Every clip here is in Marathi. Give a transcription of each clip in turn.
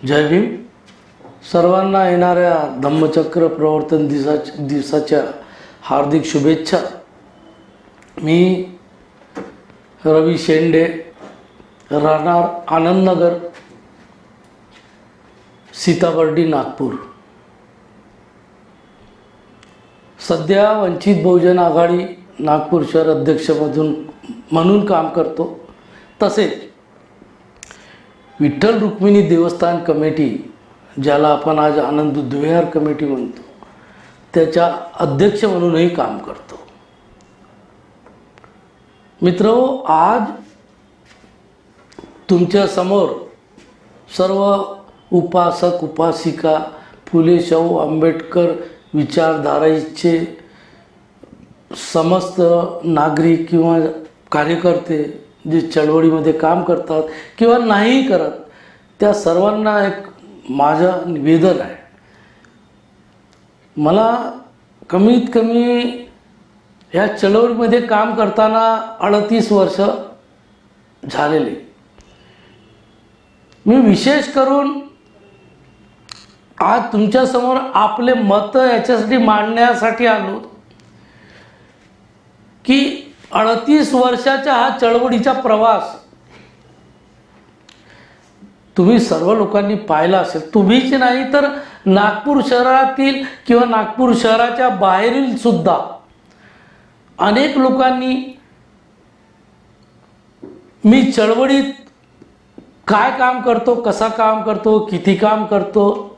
जय भीम. सर्वांना येणाऱ्या धम्मचक्र प्रवर्तन दिवसाच्या हार्दिक शुभेच्छा. मी रवी शेंडे, राहणार आनंदनगर, सीताबर्डी, नागपूर. सध्या वंचित बहुजन आघाडी नागपूर शहर अध्यक्षमधून म्हणून काम करतो. तसेच विठ्ठल रुक्मिणी देवस्थान कमिटी, ज्याला आपण आज आनंद दुविहार कमिटी म्हणतो, त्याच्या अध्यक्ष म्हणूनही काम करतो. मित्रहो, आज तुमच्या समोर सर्व उपासक उपासिका, फुले शाहू आंबेडकर विचारधारेचे समस्त नागरिक किंवा कार्यकर्ते जे चळवळीमध्ये काम करतात किंवा नाही करत, त्या सर्वांना एक माझं निवेदन आहे. मला कमीत कमी या चळवळीमध्ये काम करताना 38 वर्ष झालेले. मी विशेष करून आज तुमच्यासमोर आपले मत याच्यासाठी मांडण्यासाठी आलो की 38 वर्षाचा हा चळवळीचा प्रवास तुम्ही सर्व लोकांनी पाहिला असेल. तुम्हीच नाही तर नागपूर शहरातील किंवा नागपूर शहराच्या बाहेरील सुद्धा अनेक लोकांनी मी चळवळीत काय काम करतो, कसा काम करतो, किती काम करतो,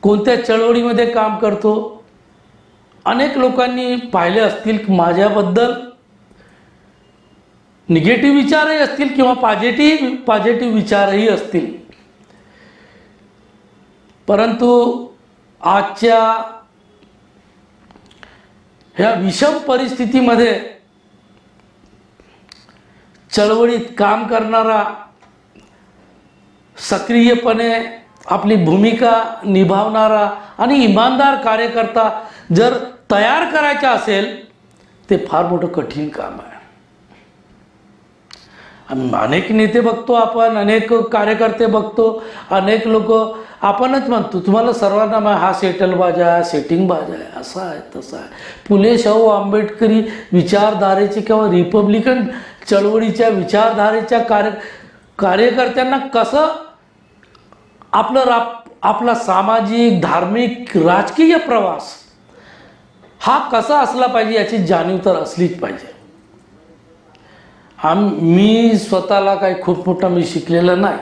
कोणत्या चळवळीमध्ये काम करतो, अनेक लोकांनी पाहिले असतील. माझ्याबद्दल निगेटिव्ह विचारही असतील किंवा पॉझिटिव्ह विचारही असतील. परंतु आजच्या ह्या विषम परिस्थितीमध्ये चळवळीत काम करणारा, सक्रियपणे आपली भूमिका निभावणारा आणि इमानदार कार्यकर्ता जर तयार करायचा असेल, ते फार मोठं कठीण काम आहे. अनेक नेते बघतो आपण, अनेक कार्यकर्ते बघतो, अनेक लोक आपणच म्हणतो, तुम्हाला सर्वांना हा सेटल बाजा आहे, सेटिंग बाजा आहे, असं आहे तसं आहे. फुले शाहू आंबेडकरी विचारधारेचे किंवा रिपब्लिकन चळवळीच्या विचारधारेच्या कार्यकर्त्यांना कसं आपला सामाजिक, धार्मिक, राजकीय प्रवास हा कसा असला पाहिजे याची जाणीव तर असलीच पाहिजे. मी स्वतःला काही खूप मोठा मी शिकलेला नाही,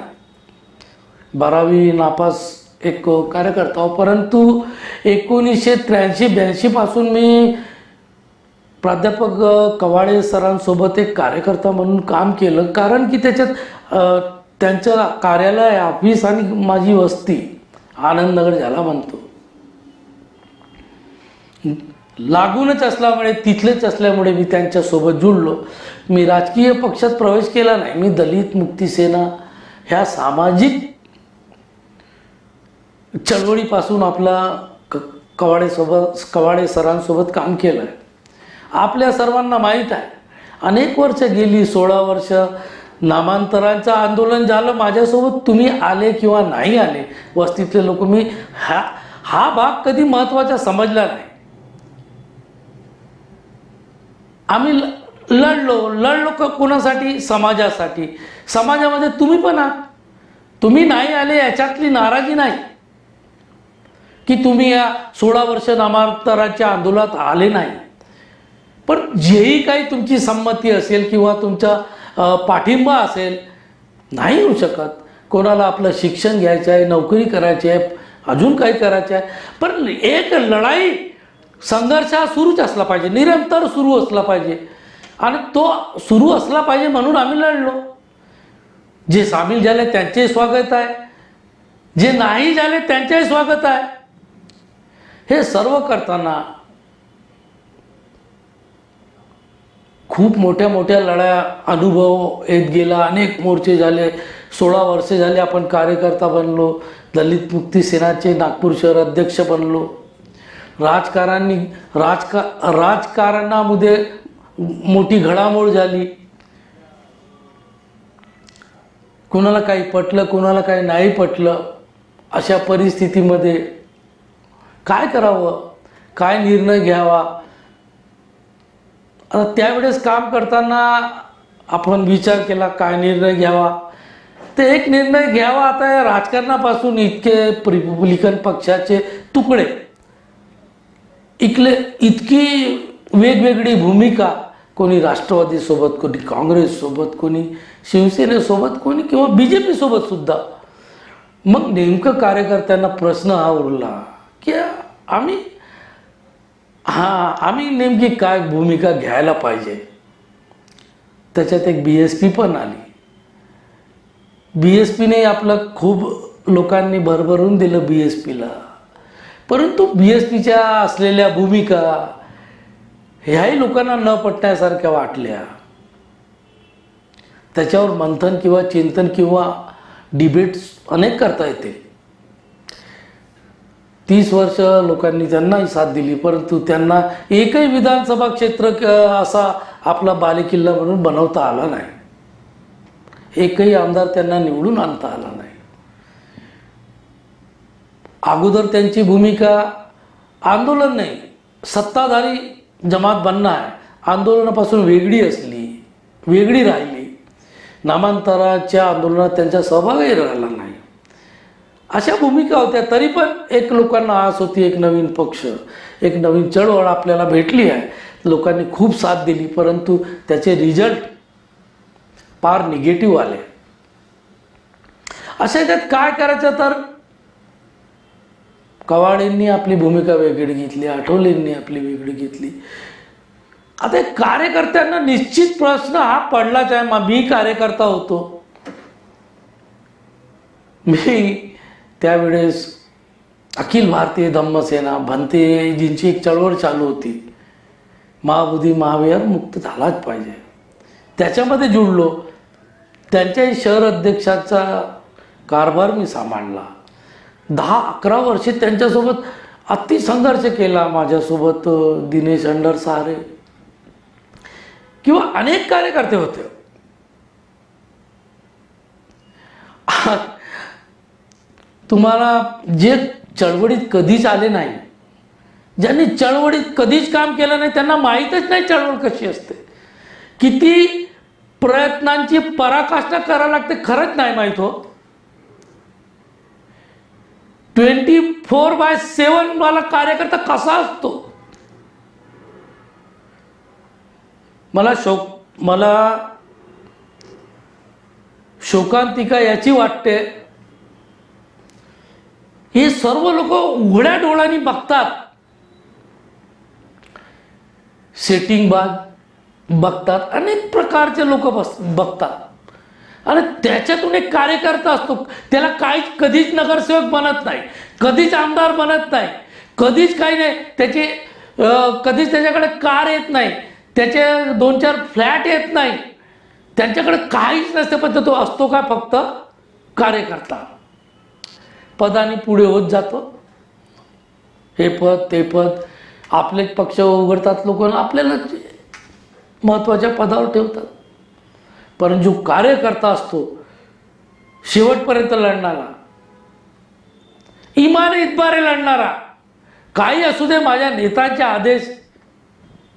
12वी नापास एक कार्यकर्ता हो. परंतु 1983-82 पासून मी प्राध्यापक कवाडे सरांसोबत एक कार्यकर्ता म्हणून काम केलं. कारण की त्याच्यात त्यांचं कार्यालय, ऑफिस आणि माझी वस्ती आनंदनगर ज्याला म्हणतो लागूनच असल्यामुळे, तिथलेच असल्यामुळे मी त्यांच्यासोबत जुळलो. मी राजकीय पक्षात प्रवेश केला नाही. मी दलित मुक्ती सेना ह्या सामाजिक चळवळीपासून आपला कवाडे सरांसोबत काम केलं आहे. आपल्या सर्वांना माहीत आहे, अनेक वर्ष गेली, 16 वर्ष नामांतरांचं आंदोलन झालं. माझ्यासोबत तुम्ही आले किंवा नाही आले वस्तीतले लोक, मी हा भाग कधी महत्त्वाचा समजला नाही. आम्ही लढलो कोणासाठी? समाजासाठी. समाजामध्ये तुम्ही पण आहात. तुम्ही नाही आले याच्यातली नाराजी नाही की तुम्ही या 16 वर्ष नामांतराच्या आंदोलनात आले नाही. पण जेही काही तुमची संमती असेल किंवा तुमचा पाठिंबा असेल, नाही होऊ शकत. कोणाला आपलं शिक्षण घ्यायचं आहे, नोकरी करायची आहे, अजून काही करायचं आहे. पण एक लढाई, संघर्ष हा सुरूच असला पाहिजे, निरंतर सुरू असला पाहिजे. आणि तो सुरू असला पाहिजे म्हणून आम्ही लढलो. जे सामील झाले त्यांचेही स्वागत आहे, जे नाही झाले त्यांचेही स्वागत आहे. हे सर्व करताना खूप मोठ्या मोठ्या लढाया, अनुभव येत गेला. अनेक मोर्चे झाले. 16 वर्ष झाले आपण कार्यकर्ता बनलो. दलित मुक्ती सेनाचे नागपूर शहर अध्यक्ष बनलो. राजकारणामध्ये मोठी घडामोड झाली. कुणाला काही पटलं, कुणाला काही नाही पटलं. अशा परिस्थितीमध्ये काय करावं, काय निर्णय घ्यावा. आता त्यावेळेस काम करताना आपण विचार केला काय निर्णय घ्यावा. ते एक निर्णय घ्यावा. आता या राजकारणापासून इतके रिपब्लिकन पक्षाचे तुकडे, इतकी वेगवेगळी भूमिका, कोणी राष्ट्रवादीसोबत, कोणी काँग्रेससोबत, कोणी शिवसेनेसोबत, कोणी किंवा BJP सोबत सुद्धा. मग नेमकं कार्यकर्त्यांना प्रश्न हा उरला की आम्ही नेमकी काय भूमिका घ्यायला पाहिजे. त्याच्यात एक BSP पण आली. BSPने आपलं खूप लोकांनी भरभरून दिलं BSPला, परंतु BSPच्या असलेल्या भूमिका ह्याही लोकांना न पटण्यासारख्या वाटल्या. त्याच्यावर मंथन किंवा चिंतन किंवा डिबेट्स अनेक करता येते. 30 वर्ष लोकांनी त्यांनाही साथ दिली, परंतु त्यांना एकही विधानसभा क्षेत्र असा आपला बालेकिल्ला म्हणून बनवता आला नाही. एकही आमदार त्यांना निवडून आणता आला नाही. अगोदर त्यांची भूमिका आंदोलन नाही, सत्ताधारी जमात बनणं आहे, आंदोलनापासून वेगळी असली, वेगळी राहिली. नामांतराच्या आंदोलनात त्यांचा सहभागही राहिला नाही. अशा भूमिका होत्या. तरी पण एक लोकांना आस होती, एक नवीन पक्ष, एक नवीन चळवळ आपल्याला भेटली आहे. लोकांनी खूप साथ दिली, परंतु त्याचे रिझल्ट फार निगेटिव्ह आले. अशा याच्यात काय करायचं, तर कवाडेंनी आपली भूमिका वेगळी घेतली, आठवलेंनी आपली वेगळी घेतली. आता कार्यकर्त्यांना निश्चित प्रश्न हा पडलाच आहे. मी कार्यकर्ता होतो. मी त्यावेळेस अखिल भारतीय धम्मसेना भंतेजींची एक चळवळ चालू होती. महाबोधी महाविहार मुक्त झालाच पाहिजे, त्याच्यामध्ये जुळलो. त्यांच्याही शहर अध्यक्षाचा कारभार मी सांभाळला. 10-11 वर्षे त्यांच्यासोबत अतिसंघर्ष केला. माझ्यासोबत दिनेश अंडरसारे किंवा अनेक कार्यकर्ते होते. तुम्हाला जे चळवळीत कधीच आले नाही, ज्यांनी चळवळीत कधीच काम केलं नाही, त्यांना माहीतच नाही चळवळ कशी असते, किती प्रयत्नांची पराकाष्ठा करावी लागते, खरंच नाही माहीत हो. 24/7 वाला कार्यकर्ता कसा असतो. मला शोकांतिका याची वाटते, हे सर्व लोक उघड्या डोळ्यांनी बघतात, सेटिंग बाज बघतात, अनेक प्रकारचे लोक बघतात. आणि त्याच्यातून एक कार्यकर्ता असतो, त्याला कधीच नगरसेवक बनत नाही, कधीच आमदार बनत नाही, कधीच काही नाही, कधीच त्याच्याकडे कार येत नाही, त्याचे 2-4 फ्लॅट येत नाही, त्यांच्याकडे काहीच नसते. पण तो असतो का फक्त कार्यकर्ता. पदाने पुढे होत जातो, हे पद ते पद, आपलेच पक्ष उघडतात लोक, आपल्याला महत्त्वाच्या पदावर ठेवतात. परंतु जो कार्यकर्ता असतो शेवटपर्यंत लढणारा, इमाने इतबारे लढणारा, काही असू दे माझ्या नेत्यांचे आदेश,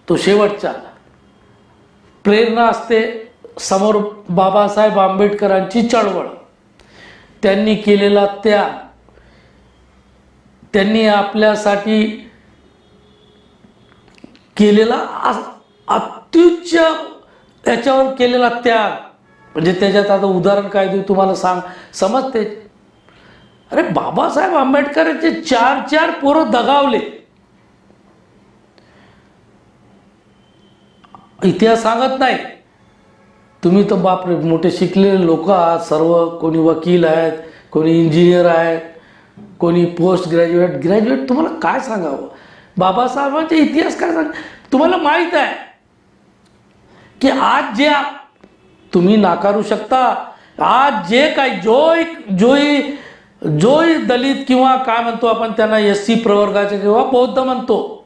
तो शेवटचा. प्रेरणा असते समोर बाबासाहेब आंबेडकरांची चळवळ, त्यांनी केलेला त्याग, त्यांनी आपल्यासाठी केलेला अत्युच्च त्याच्यावर केलेला त्याग. म्हणजे त्याच्यात आता उदाहरण काय देऊ तुम्हाला समजते. अरे बाबासाहेब आंबेडकरांचे 4 पोरं दगावले. इतिहास सांगत नाही. तुम्ही तर बापरे मोठे शिकलेले लोक आहात सर्व, कोणी वकील आहेत, कोणी इंजिनियर आहेत, कोणी पोस्ट ग्रॅज्युएट तुम्हाला काय सांगावं. बाबासाहेबांचा इतिहास काय सांग. तुम्हाला माहीत आहे की आज जे तुम्ही नाकारू शकता, आज जे काही जोही दलित किंवा काय म्हणतो आपण त्यांना SC प्रवर्गाचे किंवा बौद्ध म्हणतो,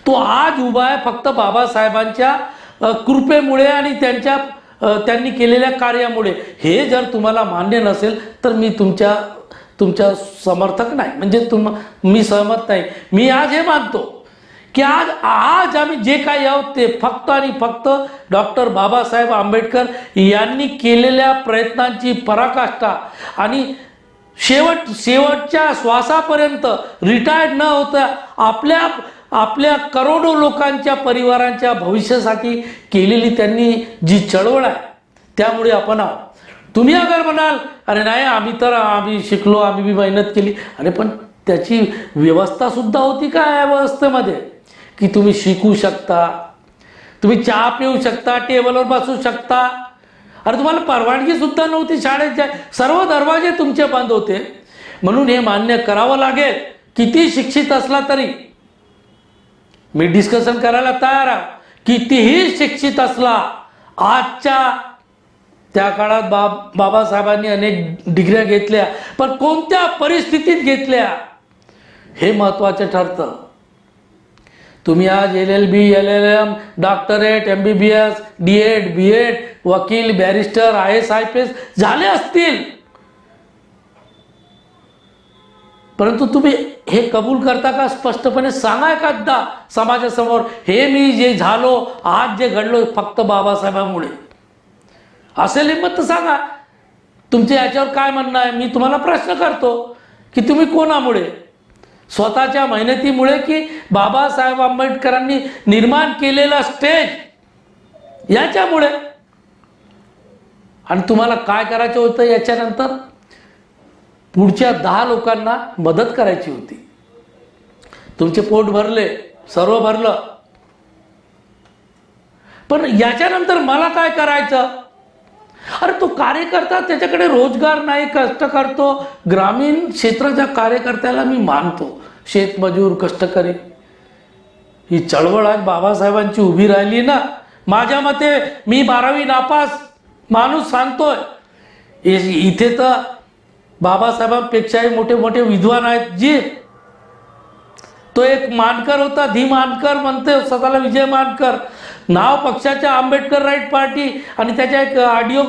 तो आज उभा आहे फक्त बाबासाहेबांच्या कृपेमुळे आणि त्यांच्या त्यांनी केलेल्या कार्यामुळे, हे जर तुम्हाला मान्य नसेल तर मी तुमच्या समर्थक नाही, म्हणजे मी सहमत नाही. मी आज हे मानतो की आज आम्ही जे काही आहोत ते फक्त आणि फक्त डॉक्टर बाबासाहेब आंबेडकर यांनी केलेल्या प्रयत्नांची पराकाष्ठा आणि शेवटच्या श्वासापर्यंत रिटायर्ड न होता आपल्या करोडो लोकांच्या परिवारांच्या भविष्यासाठी केलेली त्यांनी जी चळवळ आहे, त्यामुळे आपण आहोत. तुम्ही अगर म्हणाल अरे नाही आम्ही शिकलो, आम्ही बी मेहनत केली, अरे पण त्याची व्यवस्था सुद्धा होती का या व्यवस्थेमध्ये की तुम्ही शिकू शकता, तुम्ही चहा पिऊ शकता, टेबलवर बसू शकता. अरे तुम्हाला परवानगी सुद्धा नव्हती शाळेत, सर्व दरवाजे तुमचे बंद होते. म्हणून हे मान्य करावं लागेल, किती शिक्षित असला तरी. मी डिस्कशन करायला तयार आहे. कितीही शिक्षित असला, आजच्या त्या काळात बाबासाहेबांनी अनेक डिग्र्या घेतल्या, पण कोणत्या परिस्थितीत घेतल्या हे महत्त्वाचं ठरतं. तुम्ही आज LLB, LLM, doctorate, MBBS, D.Ed, B.Ed, वकील, बॅरिस्टर, IAS, IPS झाले असतील, परंतु तुम्ही हे कबूल करता का? स्पष्टपणे सांगा एखादा समाजासमोर, हे मी जे झालो, आज जे घडलो फक्त बाबासाहेबांमुळे. असेल हिंमत तर सांगा. तुमचे याच्यावर काय म्हणणं आहे? मी तुम्हाला प्रश्न करतो की तुम्ही कोणामुळे? स्वतःच्या मेहनतीमुळे की बाबासाहेब आंबेडकरांनी निर्माण केलेला स्टेज याच्यामुळे? आणि तुम्हाला काय करायचं होतं याच्यानंतर? पुढच्या 10 लोकांना मदत करायची होती. तुमचे पोट भरले, सर्व भरलं, पण याच्यानंतर मला काय करायचं? अरे तो कार्यकर्ता, त्याच्याकडे रोजगार नाही, कष्ट करतो. ग्रामीण क्षेत्राच्या कार्यकर्त्याला मी मानतो, शेतमजूर, कष्टकरी. ही चळवळ आज बाबासाहेबांची उभी राहिली ना. माझ्या मते मी 12वी नापास माणूस सांगतोय. इथे तर बाबासाहेबांपेक्षाही मोठे मोठे विद्वान आहेत. जी तो एक मानकर होता, धी मानकर म्हणते स्वतःला, विजय मानकर. नाव पक्षाच्या आंबेडकर राईट पार्टी, आणि त्याच्या एक ऑडिओ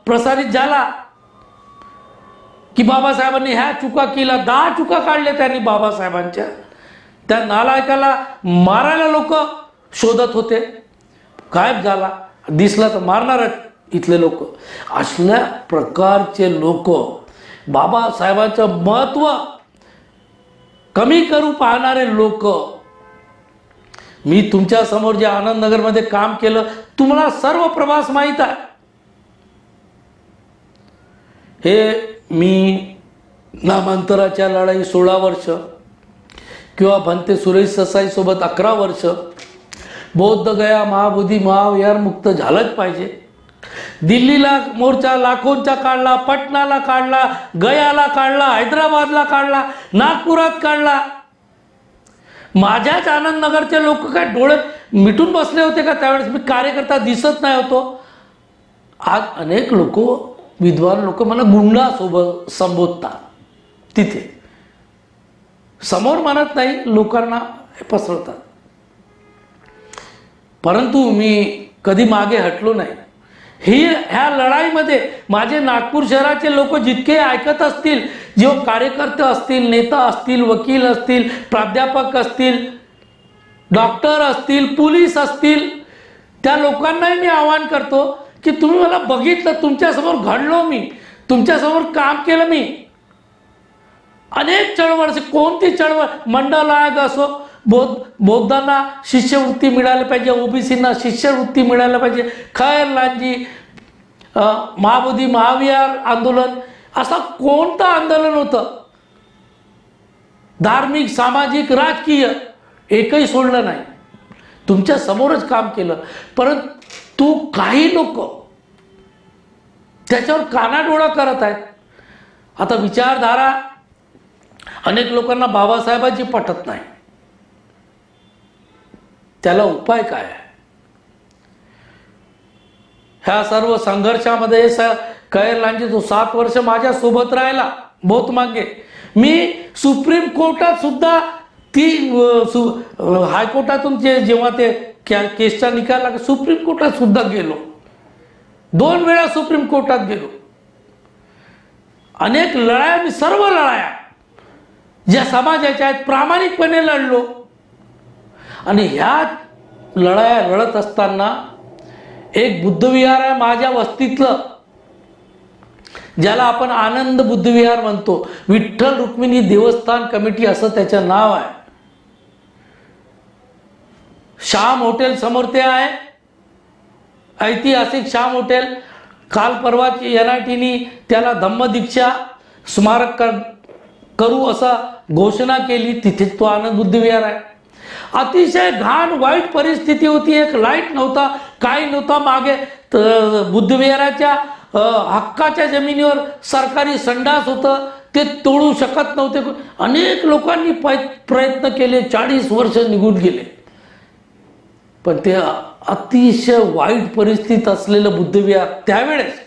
प्रसारित झाला की बाबासाहेबांनी ह्या चुका केल्या. 10 चुका काढल्या त्यांनी बाबासाहेबांच्या. त्या नालायकाला मारायला लोक शोधत होते, गायब झाला, दिसला तर मारणारच इथले लोक. असल्या प्रकारचे लोक बाबासाहेबांचं महत्त्व कमी करू पाहणारे लोक. मी तुमच्या समोर जे आनंदनगरमध्ये काम केलं, तुम्हाला सर्व प्रवास माहीत आहे. हे मी नामांतराच्या लढाई 16 वर्ष, किंवा भंते सुरेश ससाई सोबत 11 वर्ष. बौद्ध गया, महाबोधी, महाविहार मुक्त झालंच पाहिजे. दिल्लीला मोर्चा लाखोंचा काढला, पटनाला काढला, गयाला काढला, हैदराबादला काढला, नागपुरात काढला. माझ्याच आनंदनगरचे लोक काय डोळे मिटून बसले होते का त्यावेळेस? मी कार्यकर्ता दिसत नाही होतो. आज अनेक लोक, विद्वान लोक मला गुंडा सोबत संबोधतात. तिथे समोर म्हणत नाही, लोकांना पसरवतात. परंतु मी कधी मागे हटलो नाही. ह्या लढाईमध्ये माझे नागपूर शहराचे लोक जितके ऐकत असतील, जे कार्यकर्ते असतील, नेता असतील, वकील असतील, प्राध्यापक असतील, डॉक्टर असतील, पोलीस असतील, त्या लोकांनाही मी आवाहन करतो की तुम्ही मला बघितलं, तुमच्यासमोर घडलो, मी तुमच्यासमोर काम केलं. मी अनेक चळवळ, कोणती चळवळ, मंडल आयोग असो, बौद्धांना शिष्यवृत्ती मिळाली पाहिजे, ओबीसींना शिष्यवृत्ती मिळायला पाहिजे, खैर लांजी, महाबोधी, महाविहार आंदोलन, असं कोणतं आंदोलन होतं धार्मिक, सामाजिक, राजकीय, एकही सोडलं नाही. तुमच्या समोरच काम केलं. परंतु काही लोक त्याच्यावर कानाडोळा करत आहेत. आता विचारधारा अनेक लोकांना बाबासाहेबांची पटत नाही. त्याला उपाय काय आहे? ह्या सर्व संघर्षामध्ये खैर लांजी जो 7 वर्ष माझ्या सोबत राहिला, बहुत मागे. मी सुप्रीम कोर्टात सुद्धा, ती हायकोर्टातून जेव्हा ते केसचा निकाल लागला, सुप्रीम कोर्टात सुद्धा गेलो. 2 वेळा सुप्रीम कोर्टात गेलो, अनेक लढाया, मी सर्व लढाया ज्या समाजाच्या आहेत प्रामाणिकपणे लढलो. आणि ह्या लढाया लढत असताना एक बुद्धविहार आहे माझ्या वस्तीतलं, ज्याला आपण आनंद बुद्धविहार म्हणतो, विठ्ठल रुक्मिणी देवस्थान कमिटी असं त्याचं नाव आहे. श्याम हॉटेल समोर ते आहे, ऐतिहासिक श्याम हॉटेल. काल परवाची NITनी त्याला धम्मदीक्षा स्मारक करू असं घोषणा केली. तिथेच तो आनंद बुद्धविहार आहे. अतिशय घाण वाईट परिस्थिती होती, एक लाईट नव्हता, काही नव्हता. मागे बुद्धविहाराच्या हक्काच्या जमिनीवर सरकारी संडास होतं, ते तोडू शकत नव्हते. अनेक लोकांनी प्रयत्न केले, 40 वर्ष निघून गेले, पण ते अतिशय वाईट परिस्थितीत असलेलं बुद्धविहार. त्यावेळेस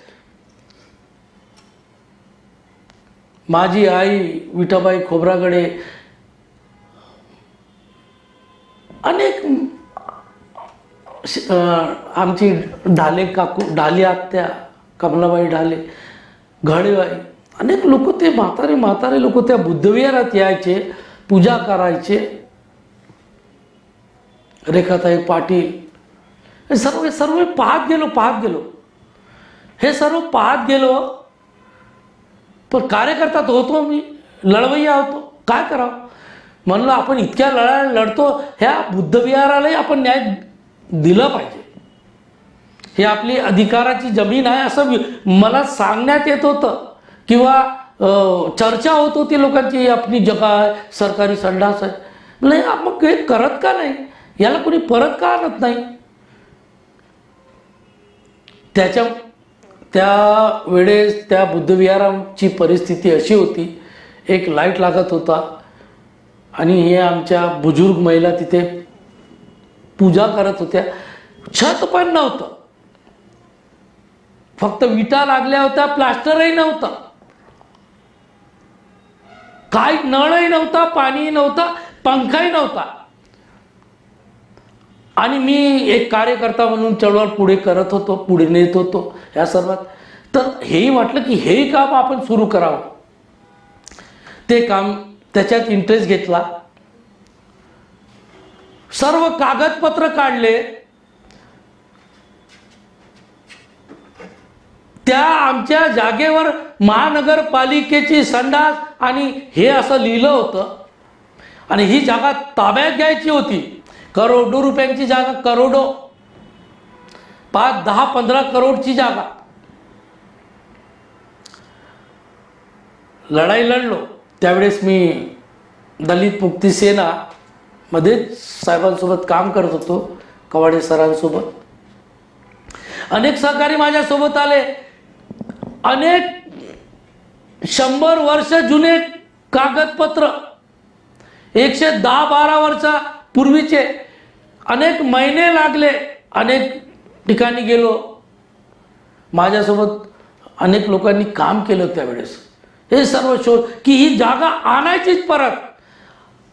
माझी आई विठाबाई खोब्रागडे, अनेक आमची ढाले काकू, ढाली आत्या, कमलाबाई ढाले, घडेबाई, अनेक लोक, ते म्हातारे लोक त्या बुद्धविहारात यायचे, पूजा करायचे. रेखाताई पाटील, हे सर्व पाहत गेलो, हे सर्व पाहत गेलो. पण कार्यकर्ता होतो मी, लढवय्या होतो, काय करावं. म्हणलं आपण इतक्या लढाया लढतो, ह्या बुद्धविहारालाही आपण न्याय दिला पाहिजे. ही आपली अधिकाराची जमीन आहे असं मला सांगण्यात येत होतं, किंवा चर्चा होत होती लोकांची, आपली जगा आहे, सरकारी संडास आहे. नाही, मग हे करत का नाही, याला कोणी परत का आणत नाही. त्या वेळेस त्या बुद्धविहाराची परिस्थिती अशी होती, एक लाईट लागत होता आणि हे आमच्या बुजुर्ग महिला तिथे पूजा करत होत्या. छत पण नव्हतं, फक्त विटा लागल्या होत्या, प्लास्टरही नव्हतं, काही नळही नव्हता, पाणीही नव्हता, पंखाही नव्हता. आणि मी एक कार्यकर्ता म्हणून चळवळ पुढे करत होतो, पुढे नेत होतो या सर्वात. तर हेही वाटलं की हेही काम आपण सुरू करावं. ते काम, त्याच्यात इंटरेस्ट घेतला, सर्व कागदपत्र काढले. त्या आमच्या जागेवर महानगरपालिकेची संडास आणि हे असं लिहिलं होतं. आणि ही जागा ताब्यात घ्यायची होती. करोडो रुपयांची जागा, करोडो, 5, 10, 15 करोडची जागा. लढाई लढलो. त्यावेळेस मी दलित मुक्ती सेना मध्ये साहेबांसोबत काम करत होतो, कवाडे सरांसोबत. अनेक सहकारी माझ्यासोबत आले. अनेक 100 वर्ष जुने कागदपत्र, 110-12 वर्षापूर्वीचे, अनेक महिने लागले. अनेक ठिकाणी गेलो, माझ्यासोबत अनेक लोकांनी काम केलं त्यावेळेस. हे सर्व शोध की ही जागा आणायचीच परत,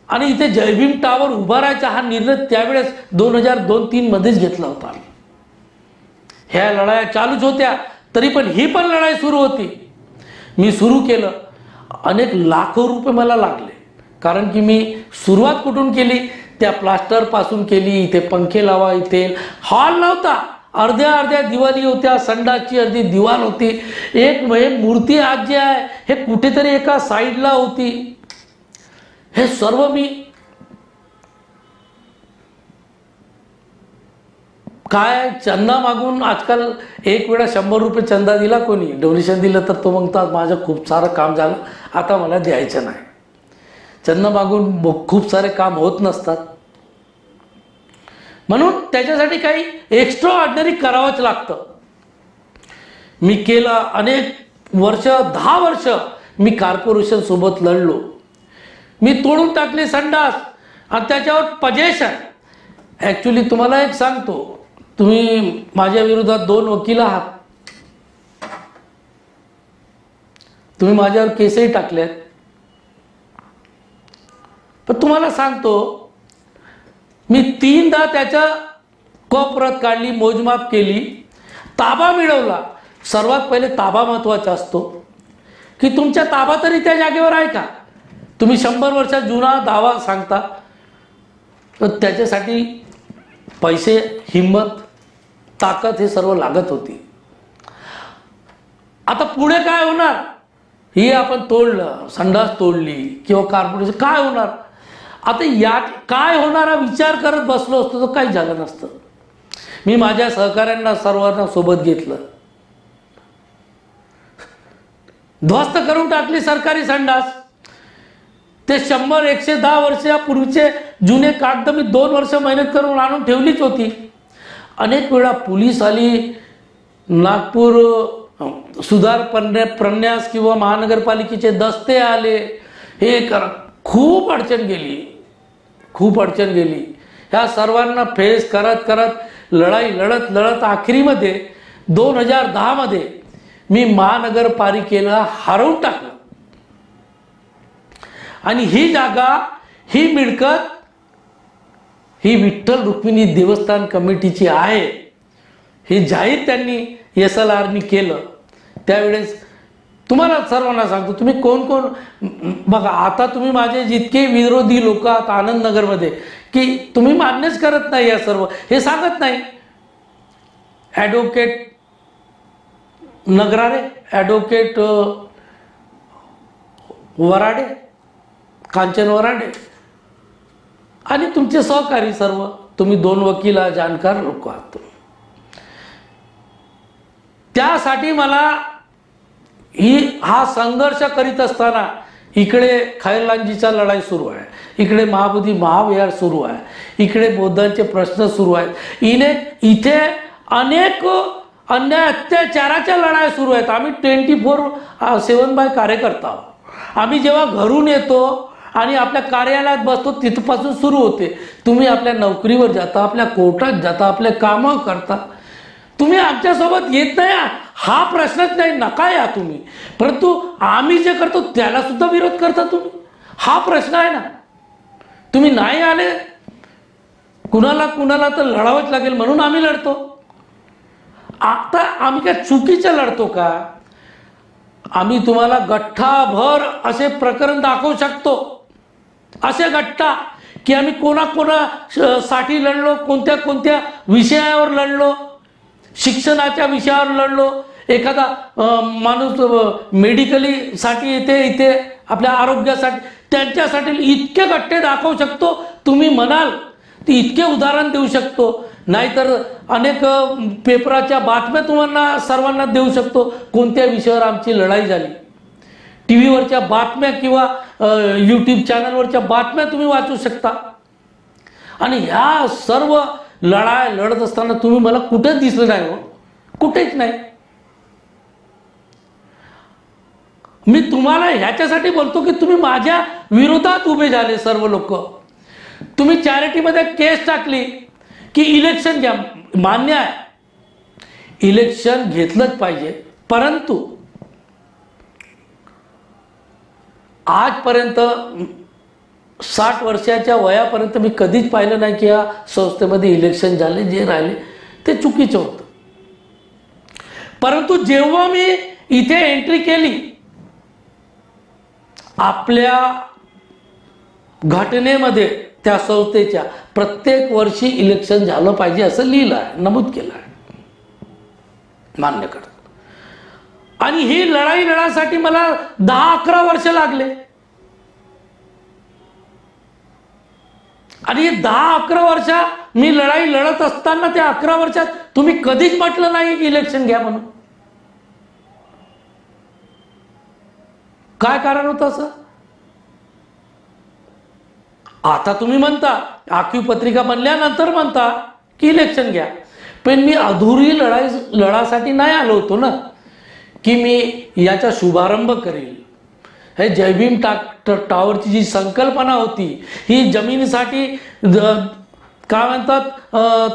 आणि इथे जयभीम टावर उभारायचा हा निर्णय त्यावेळेस 2002-03 मध्येच घेतला होता. ह्या लढाया चालूच होत्या, तरी पण ही पण लढाई सुरू होती. मी सुरू केलं. अनेक लाखो रुपये मला लागले, कारण की मी सुरुवात कुठून केली, त्या प्लास्टरपासून केली. इथे पंखे लावा, इथे हॉल नव्हता, अर्ध्या दिवाली होत्या, संडासची अर्धी दिवाल होती. एक मूर्ती आज जी आहे हे कुठेतरी एका साईडला होती. हे सर्व मी काय चंदा मागून, आजकाल एक वेळा 100 रुपये चंदा दिला कोणी, डोनेशन दिलं तर तो म्हणतात माझं खूप सारं काम झालं, आता मला द्यायचं नाही. चंदा मागून खूप सारे काम होत नसतात. म्हणून त्याच्यासाठी काही एक्स्ट्रा ऑर्डिनरी करावंच लागतं. मी केलं. अनेक वर्ष, 10 वर्ष मी कॉर्पोरेशन सोबत लढलो. मी तोडून टाकले संडास आणि त्याच्यावर पजेशन. ॲक्च्युली तुम्हाला एक सांगतो, तुम्ही माझ्या विरोधात 2 वकील आहात, तुम्ही माझ्यावर केसही टाकलेत. पण तुम्हाला सांगतो, मी 3दा त्याच्या प्रत काढली, मोजमाप केली. ताबा मिळवला. सर्वात पहिले ताबा महत्त्वाचा असतो, की तुमच्या ताबा तरी त्या जागेवर आहे का. तुम्ही 100 वर्षात जुना दावा सांगता, तर त्याच्यासाठी पैसे, हिंमत, ताकद हे सर्व लागत होती. आता पुढे काय होणार, ही आपण तोडलं, संडास तोडली किंवा कार्पोरेशन, काय होणार. आता या काय होणार हा विचार करत बसलो असतो तर काही झालं नसतं. मी माझ्या सहकाऱ्यांना सर्वांना सोबत घेतलं, ध्वस्त करून टाकली सरकारी संडास. ते 100-110 वर्षापूर्वीचे जुने कागद मी 2 वर्ष मेहनत करून आणून ठेवलीच होती. अनेक वेळा पोलीस आली, नागपूर सुधार प्रन्यास किंवा महानगरपालिकेचे दस्ते आले, हे कर खूप अडचण गेली, खूप अडचण गेली. ह्या सर्वांना फेस करत करत लढाई लढत आखरीमध्ये 2010 मध्ये मी महानगरपालिकेला हरवून टाकलं. आणि ही जागा, ही मिळकत ही विठ्ठल रुक्मिणी देवस्थान कमिटीची आहे, हे जाहीर त्यांनी SLRनी केलं. त्यावेळेस तुम्हाला सर्वांना सांगतो, तुम्ही कोण कोण बघा, आता तुम्ही माझे जितके विरोधी लोक आहात आनंदनगरमध्ये, की तुम्ही मान्यच करत नाही या सर्व, हे सांगत नाही. ॲडव्होकेट नगरारे, ॲडव्होकेट वराडे, कांचन वराडे आणि तुमचे सहकारी सर्व, तुम्ही 2 वकील जाणकार लोक आहात. त्यासाठी मला हा संघर्ष करीत असताना इकडे खैरलांजीचा लढाई सुरू आहे, इकडे महाबोधी महाविहार सुरू आहे, इकडे बौद्धांचे प्रश्न सुरू आहेत, इथे अनेक अन्याय अत्याचाराच्या लढाई सुरू आहेत. आम्ही 24/7 कार्यकर्ता आहोत. आम्ही जेव्हा घरून येतो आणि आपल्या कार्यालयात बसतो तिथपासून सुरू होते. तुम्ही आपल्या नोकरीवर जाता, आपल्या कोर्टात जाता, आपले कामं करता, तुम्ही आमच्यासोबत येत नाही हा प्रश्नच नाही, नका या तुम्ही. परंतु आम्ही जे करतो त्याला सुद्धा विरोध करता तुम्ही, हा प्रश्न आहे ना. तुम्ही नाही आले, कुणाला तर लढावंच लागेल म्हणून आम्ही लढतो. आता आम्ही काय चुकीचं लढतो का. आम्ही तुम्हाला गठ्ठाभर असे प्रकरण दाखवू शकतो, असे गठ्ठा की आम्ही कोणासाठी लढलो, कोणत्या कोणत्या विषयावर लढलो, शिक्षणाच्या विषयावर लढलो. एखादा माणूस मेडिकली साठी इथे आपल्या आरोग्यासाठी, त्यांच्यासाठी इतके गठ्ठे दाखवू शकतो. तुम्ही म्हणाल ती इतके उदाहरण देऊ शकतो, नाहीतर अनेक पेपराच्या बातम्या तुम्हाला सर्वांना देऊ शकतो, कोणत्या विषयावर आमची लढाई झाली. टी व्हीवरच्या बातम्या किंवा यूट्यूब चॅनलवरच्या बातम्या तुम्ही वाचू शकता. आणि ह्या सर्व लढाई लढत असताना तुम्ही मला कुठेच दिसलं नाही हो, कुठेच नाही. मी तुम्हाला ह्याच्यासाठी बोलतो की तुम्ही माझ्या विरोधात उभे झाले सर्व लोक. तुम्ही चॅरिटीमध्ये केस टाकली की इलेक्शन घ्या, मान्य आहे, इलेक्शन घेतलंच पाहिजे. परंतु आजपर्यंत 60 वर्षाच्या वयापर्यंत मी कधीच पाहिलं नाही की या संस्थेमध्ये इलेक्शन झाले. जे राहिले ते चुकीचं होतं. परंतु जेव्हा मी इथे एंट्री केली, आपल्या घटनेमध्ये त्या संस्थेच्या प्रत्येक वर्षी इलेक्शन झालं पाहिजे असं लिहिलं आहे, नमूद केलं आहे, मान्य करतो. आणि ही लढाई लढासाठी मला 10-11 वर्ष लागले. आणि 10-11 वर्ष मी लढाई लढत असताना त्या 11 वर्षात तुम्ही कधीच म्हटलं नाही की इलेक्शन घ्या म्हणून. काय कारण होतं असं. आता तुम्ही म्हणता, आखीव पत्रिका बनल्यानंतर म्हणता की इलेक्शन घ्या. पण मी अधुरी लढासाठी नाही आलो होतो ना, की मी याचा शुभारंभ करेल. हे जयभीम टावरची जी संकल्पना होती, ही जमिनीसाठी काय म्हणतात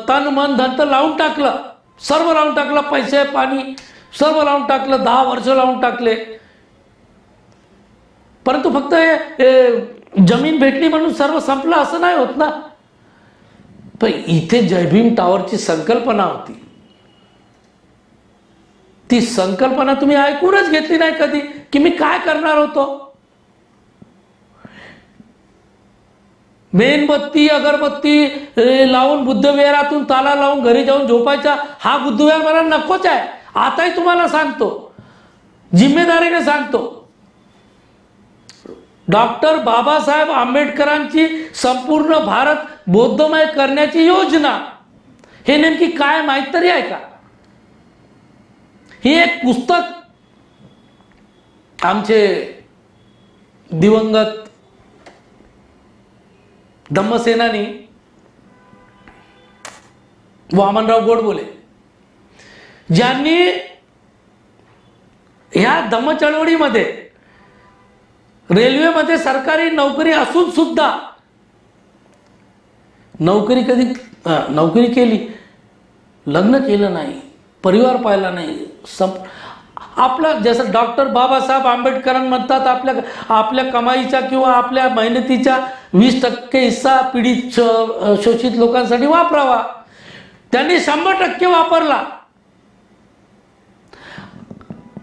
तन मन धन तर लावून टाकलं, सर्व लावून टाकलं, पैसे पाणी सर्व लावून टाकलं, 10 वर्ष लावून टाकले. परंतु फक्त हे जमीन भेटली म्हणून सर्व संपलं असं नाही होत ना. पण इथे जयभीम टावरची संकल्पना होती. ती संकल्पना तुम्ही ऐकूनच घेतली नाही कधी, की मी काय करणार होतो. मेणबत्ती अगरबत्ती लावून बुद्धविहारातून ताला लावून घरी जाऊन झोपायचा हा बुद्धविहार मला नकोच आहे. आताही तुम्हाला सांगतो, जिम्मेदारीने सांगतो, डॉक्टर बाबासाहेब आंबेडकरांची संपूर्ण भारत बौद्धमय करण्याची योजना हे नेमकी काय माहीत तरी आहे का? ही एक पुस्तक आमचे दिवंगत धम्मसेनानी वामनराव गोडबोले ज्यांनी ह्या धम्म चळवळीमध्ये रेल्वेमध्ये सरकारी नोकरी असून सुद्धा नोकरी केली, लग्न केलं नाही, परिवार पाहिला नाही, आपलं जसं डॉक्टर बाबासाहेब आंबेडकर म्हणतात आपल्या कमाईच्या किंवा आपल्या मेहनतीच्या 20% हिस्सा पीडित शोषित लोकांसाठी वापरावा. त्यांनी 100% वापरला.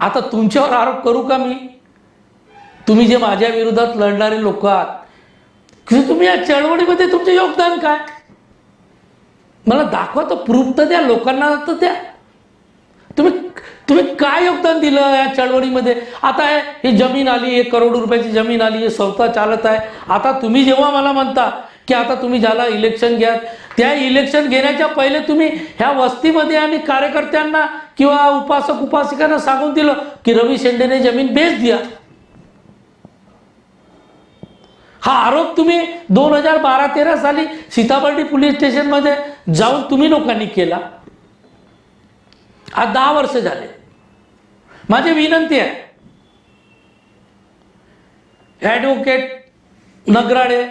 आता तुमच्यावर आरोप करू का मी? तुम्ही जे माझ्या विरोधात लढणारे लोक आहात, तुम्ही या चळवळीमध्ये तुमचे योगदान काय? मला दाखवा, तर प्रूफ तर द्या, लोकांना तर द्या. तुम्ही काय योगदान दिलं या चळवळीमध्ये? आता ही जमीन आली, 1 करोड रुपयाची जमीन आली, हे संस्था चालत आहे. आता तुम्ही जेव्हा मला म्हणता की आता तुम्ही ज्याला इलेक्शन घ्या, त्या इलेक्शन घेण्याच्या पहिले तुम्ही ह्या वस्तीमध्ये आणि कार्यकर्त्यांना किंवा उपासक उपासिकांना सांगून दिलं की रवी शेंडेने जमीन बेच दिया. हा आरोप तुम्ही 2012-13 साली सीताबर्डी पोलीस स्टेशनमध्ये जाऊन तुम्ही लोकांनी केला. आज 10 वर्ष झाले. माझी विनंती आहे, ॲडव्होकेट नगराडे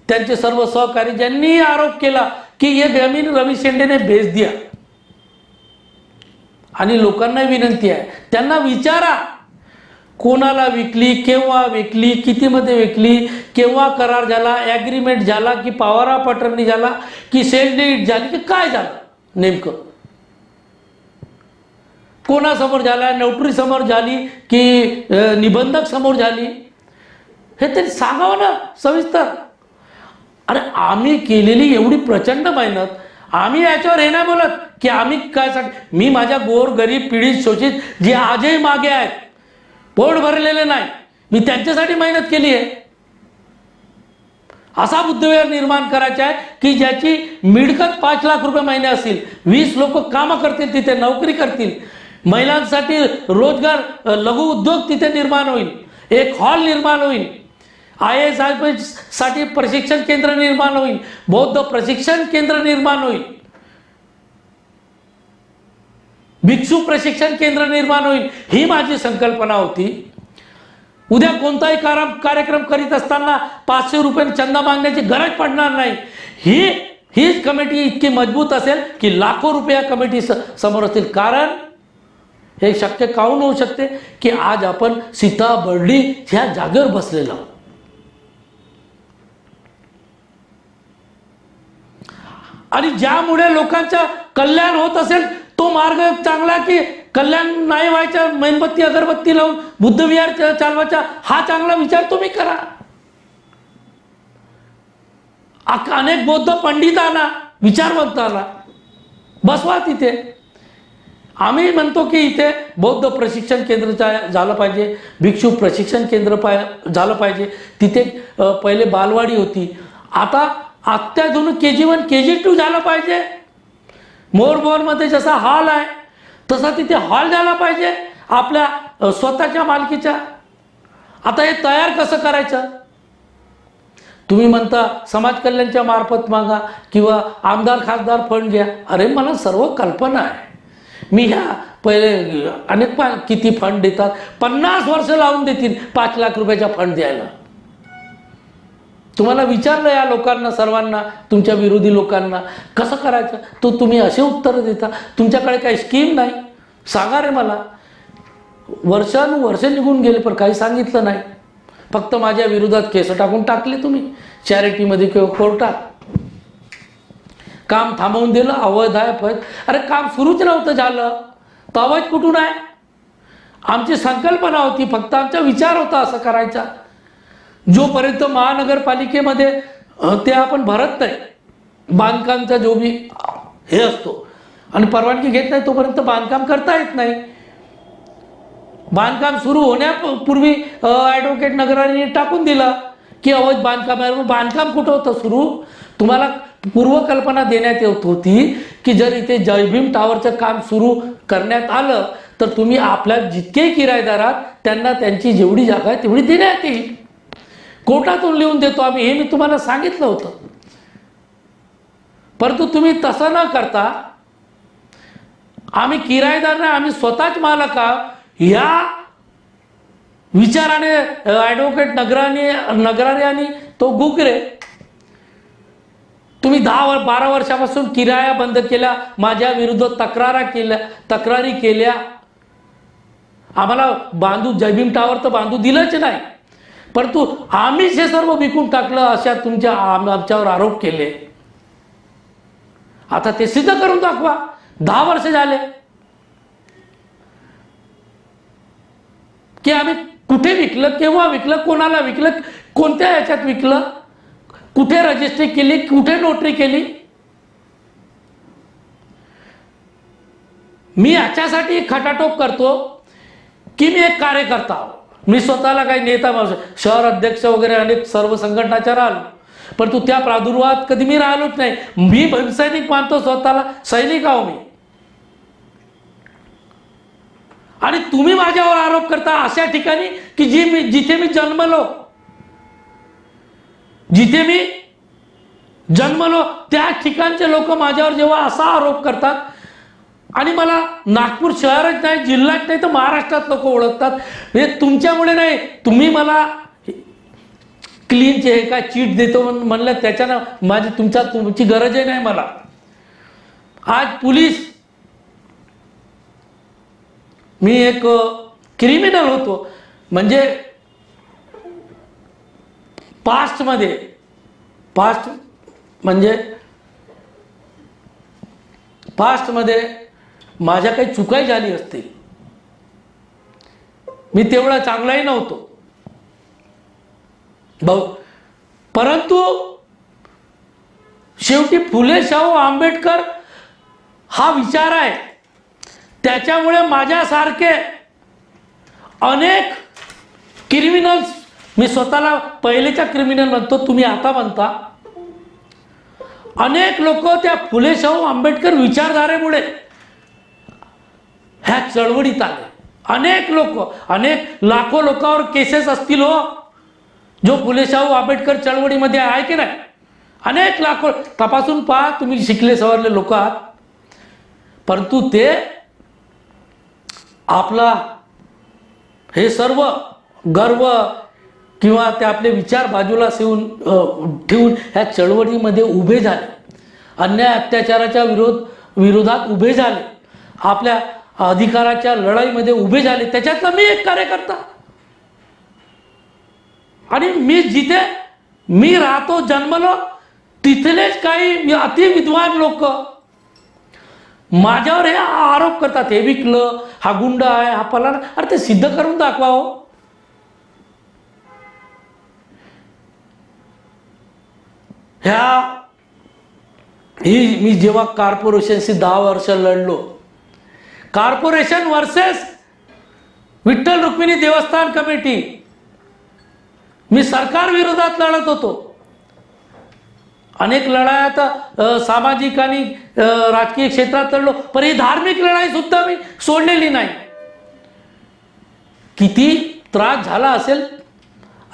त्यांचे सर्व सहकारी ज्यांनी आरोप केला की हे जमीन रवी शेंडेने बेच दिया, आणि लोकांना विनंती आहे त्यांना विचारा कोणाला विकली, केव्हा विकली, कितीमध्ये विकली, केव्हा करार झाला, ॲग्रीमेंट झाला की पवारा पटर्नी झाला की सेल डीड झाली की काय झालं नेमकं, कोणासमोर झाला, नोटरी समोर झाली की निबंधक समोर झाली, हे तरी सांगावं ना सविस्तर. अरे आम्ही केलेली एवढी प्रचंड मेहनत, आम्ही याच्यावर हे नाही बोलत की आम्ही काय मी माझ्या गोर गरीब पीडित शोषित जे आजही मागे आहेत, पोट भरलेले नाही, मी त्यांच्यासाठी मेहनत केली आहे. असा बुद्धविहार निर्माण करायचा आहे की ज्याची मिळकत 5 लाख रुपये महिने असेल, 20 लोक कामं करतील, तिथे नोकरी करतील, महिलांसाठी रोजगार, लघु उद्योग तिथे निर्माण होईल, एक हॉल निर्माण होईल, IAS साठी प्रशिक्षण केंद्र निर्माण होईल, बौद्ध प्रशिक्षण केंद्र निर्माण होईल, भिक्षू प्रशिक्षण केंद्र निर्माण होईल. ही माझी संकल्पना होती. उद्या कोणताही कार्यक्रम करीत असताना 500 रुपये चंदा मागण्याची गरज पडणार नाही. ही कमिटी इतकी मजबूत असेल की लाखो रुपये कमिटी समोर असतील. कारण हे शक्य काहून होऊ शकते की आज आपण सीताबर्डी ह्या जागेवर बसलेलो आहोत. आणि ज्यामुळे लोकांचं कल्याण होत असेल तो मार्ग चांगला की कल्याण नाही व्हायचा, मेणबत्ती अगरबत्ती लावून बुद्धविहार चालवायचा, हा चांगला विचार तुम्ही करा. अनेक बौद्ध पंडितांना, विचारवंतांना बसवा तिथे. आम्ही म्हणतो की इथे बौद्ध प्रशिक्षण केंद्र झालं पाहिजे, भिक्षू प्रशिक्षण केंद्र झालं पाहिजे. तिथे पहिले बालवाडी होती, आता अत्याधुनिक KG1 KG2 झालं पाहिजे. मोरमध्ये जसा हॉल आहे तसा तिथे हॉल झाला पाहिजे आपल्या स्वतःच्या मालकीच्या. आता हे तयार कसं करायचं? तुम्ही म्हणता समाज कल्याणच्या मार्फत मागा किंवा आमदार खासदार फंड घ्या. अरे मला सर्व कल्पना आहे. मी ह्या पहिले अनेक किती फंड देतात, 50 वर्ष लावून देतील 5 लाख रुपयाचा फंड द्यायला. तुम्हाला विचारलं या लोकांना सर्वांना, तुमच्या विरोधी लोकांना कसं करायचं, तो तुम्ही असे उत्तर देता. तुमच्याकडे काही स्कीम नाही. सांगा रे मला. वर्षानुवर्ष निघून गेले पण काही सांगितलं नाही. फक्त माझ्या विरोधात केस टाकून टाकले तुम्ही चॅरिटीमध्ये किंवा कोर्टात. काम थांबवून दिलं, अवैध आहे. अरे काम सुरूच नव्हतं झालं तर अवैध कुठून आहे? आमची संकल्पना होती, फक्त आमचा विचार होता असं करायचा. जोपर्यंत महानगरपालिकेमध्ये ते आपण भरत नाही, बांधकामचा जो बी हे असतो आणि परवानगी घेत नाही, तोपर्यंत बांधकाम करता येत नाही. बांधकाम सुरू होण्यापूर्वी ॲडव्होकेट नगराने टाकून दिला की अवैध बांधकाम आहे. बांधकाम कुठं होतं सुरू? तुम्हाला पूर्वकल्पना देण्यात येत होती की जर इथे जय भीम टावरचं काम सुरू करण्यात आलं तर तुम्ही आपल्या जितके किरायेदार आहात त्यांना त्यांची जेवढी जागा आहे तेवढी देण्यात येईल. कोर्टातून लिहून देतो आम्ही, हे मी तुम्हाला सांगितलं होतं. परंतु तुम्ही तसं न करता आम्ही किरायेदार, आम्ही स्वतःच मालक आहोत या विचाराने ॲडव्होकेट नगरारे आणि तो गुगरे तुम्ही 10-12 वर्षापासून किराया बंद केला, माझ्या विरुद्ध तक्रारी केल्या. आम्हाला जय भीम टावर तर बांधू दिलंच नाही, परंतु आम्हीच हे सर्व विकून टाकलं अशा आमच्यावर आरोप केले. आता ते सिद्ध करून दाखवा. 10 वर्ष झाले की आम्ही कुठे विकलं, केव्हा विकलं, कोणाला विकलं, कोणत्या ह्याच्यात विकलं, कुठे रजिस्ट्री केली, कुठे नोटरी केली. मी याच्यासाठी खटाटोप करतो की मी एक कार्यकर्ता आहो. मी स्वतःला काही नेता शहर अध्यक्ष वगैरे अनेक सर्व संघटनाच्या राहिलो, परंतु त्या प्रादुर्भावात कधी मी राहिलोच नाही. मी भीमसैनिक मानतो स्वतःला, सैनिक आहो मी. आणि तुम्ही माझ्यावर आरोप करता अशा ठिकाणी की जिथे मी जन्मलो, त्या ठिकाणचे लोक माझ्यावर जेव्हा असा आरोप करतात आणि मला नागपूर शहरच नाही, जिल्ह्यात नाही तर महाराष्ट्रात लोक ओळखतात, हे तुमच्यामुळे नाही. तुम्ही मला क्लीनचे हे काय चीट देतो म्हणलं त्याच्यानं तुमची गरजही नाही मला. आज पोलीस, मी एक क्रिमिनल होतो म्हणजे पास्ट मध्ये माझ्या काही चुकाही झाली असतील. मी तेवढा चांगलाही नव्हतो भाऊ, परंतु शेवटी फुले शाहू आंबेडकर हा विचार आहे. त्याच्यामुळे माझ्यासारखे अनेक क्रिमिनल्स, मी स्वतःला पहिलेचा क्रिमिनल म्हणतो, तुम्ही आता म्हणता, अनेक लोक त्या फुले शाहू आंबेडकर विचारधारेमुळे ह्या चळवळीत आले. अनेक लोक, अनेक लाखो लोकांवर केसेस असतील हो, जो फुले शाहू आंबेडकर चळवळीमध्ये आहे की नाही. अनेक लाखो तपासून पहा, तुम्ही शिकले सवरले लोक आहात. परंतु ते आपला हे सर्व गर्व किंवा ते आपले विचार बाजूला ठेवून ह्या चळवळीमध्ये उभे झाले, अन्याय अत्याचाराच्या विरोधात उभे झाले, आपल्या अधिकाराच्या लढाईमध्ये उभे झाले. त्याच्यातला मी एक कार्यकर्ता. आणि जिथे मी राहतो, जन्मलो, तिथलेच काही अतिविद्वान लोक माझ्यावर हे आरोप करतात, हे विकलं, हा गुंड आहे, हा फलाना. अरे ते सिद्ध करून दाखवा हो. मी जेव्हा कॉर्पोरेशनशी 10 वर्ष लढलो, कॉर्पोरेशन वर्सेस विठ्ठल रुक्मिणी देवस्थान कमिटी, मी सरकार विरोधात लढत होतो. अनेक लढाया सामाजिक आणि राजकीय क्षेत्रात लढलो, पण ही धार्मिक लढाई सुद्धा मी सोडलेली नाही. किती त्रास झाला असेल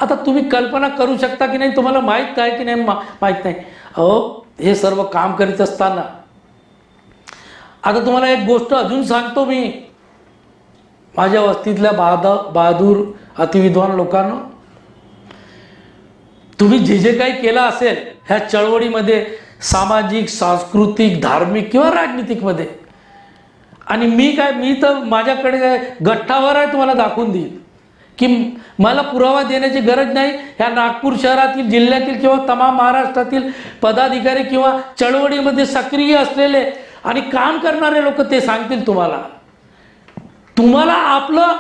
आता तुम्ही कल्पना करू शकता की नाही, तुम्हाला माहीत आहे की नाही माहीत नाही. अहो, हे सर्व काम करीत असताना आता तुम्हाला एक गोष्ट अजून सांगतो मी. माझ्या वस्तीतल्या बहादूर अतिविद्वान लोकांना, तुम्ही जे काही केलं असेल ह्या चळवळीमध्ये, सामाजिक, सांस्कृतिक, धार्मिक किंवा राजनीतिकमध्ये, आणि मी तर माझ्याकडे गठ्ठावर आहे, तुम्हाला दाखवून देईल की मला पुरावा देण्याची गरज नाही. ह्या नागपूर शहरातील, जिल्ह्यातील किंवा तमाम महाराष्ट्रातील पदाधिकारी किंवा चळवळीमध्ये सक्रिय असलेले आणि काम करणारे लोक ते सांगतील तुम्हाला. तुम्हाला आपलं